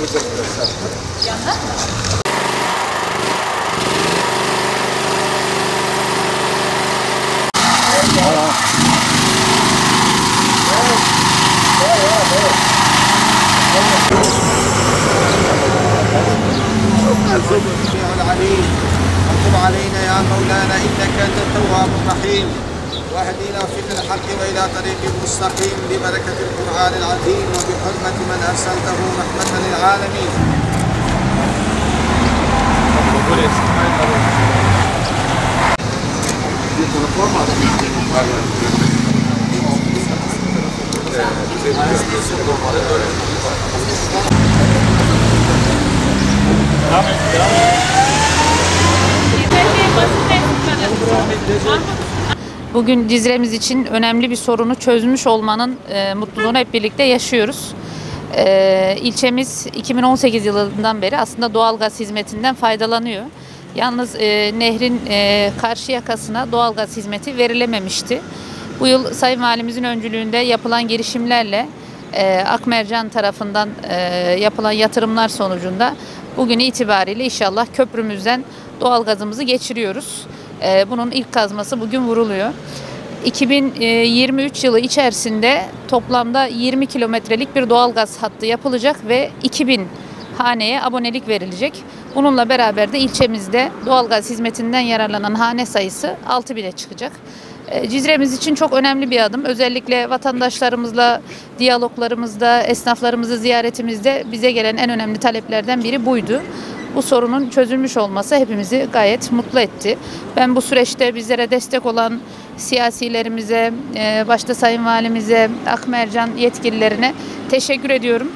Yandan mı? العليم وتب علينا يا مولانا انك انت التواب الرحيم واهدنا وفق الحق والى طريق مستقيم ببركه القران العظيم وبحرمه من ارسلته رحمه للعالمين. Bugün Cizre'miz için önemli bir sorunu çözmüş olmanın mutluluğunu hep birlikte yaşıyoruz. İlçemiz 2018 yılından beri aslında doğalgaz hizmetinden faydalanıyor. Yalnız nehrin karşı yakasına doğalgaz hizmeti verilememişti. Bu yıl Sayın Valimizin öncülüğünde yapılan girişimlerle Akmercan tarafından yapılan yatırımlar sonucunda bugün itibariyle inşallah köprümüzden doğalgazımızı geçiriyoruz. Bunun ilk kazması bugün vuruluyor. 2023 yılı içerisinde toplamda 20 kilometrelik bir doğalgaz hattı yapılacak ve 2000 haneye abonelik verilecek. Bununla beraber de ilçemizde doğalgaz hizmetinden yararlanan hane sayısı 6000'e çıkacak. Cizre'miz için çok önemli bir adım. Özellikle vatandaşlarımızla diyaloglarımızda, esnaflarımızı ziyaretimizde bize gelen en önemli taleplerden biri buydu. Bu sorunun çözülmüş olması hepimizi gayet mutlu etti. Ben bu süreçte bizlere destek olan siyasilerimize, başta Sayın Valimize, Akmercan yetkililerine teşekkür ediyorum.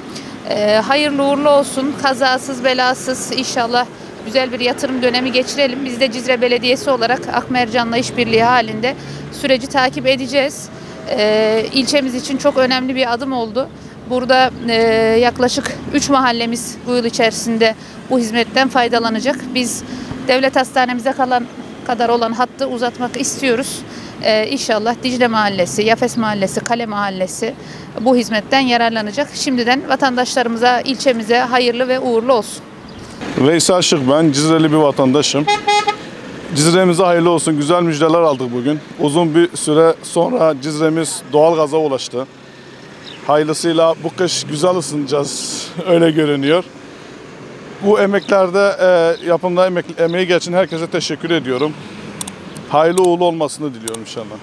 Hayırlı uğurlu olsun, kazasız belasız inşallah güzel bir yatırım dönemi geçirelim. Biz de Cizre Belediyesi olarak Akmercan'la işbirliği halinde süreci takip edeceğiz. İlçemiz için çok önemli bir adım oldu. Burada yaklaşık 3 mahallemiz bu yıl içerisinde bu hizmetten faydalanacak. Biz devlet hastanemize kadar olan hattı uzatmak istiyoruz. İnşallah Dicle Mahallesi, Yafes Mahallesi, Kale Mahallesi bu hizmetten yararlanacak. Şimdiden vatandaşlarımıza, ilçemize hayırlı ve uğurlu olsun. Veysel Şık ben, Cizreli bir vatandaşım. Cizre'mize hayırlı olsun, güzel müjdeler aldık bugün. Uzun bir süre sonra Cizre'miz doğalgaza ulaştı. Hayırlısıyla bu kış güzel ısınacağız, öyle görünüyor. Bu emeklerde, yapımda emeği geçen herkese teşekkür ediyorum. Hayırlı uğurlu olmasını diliyorum inşallah.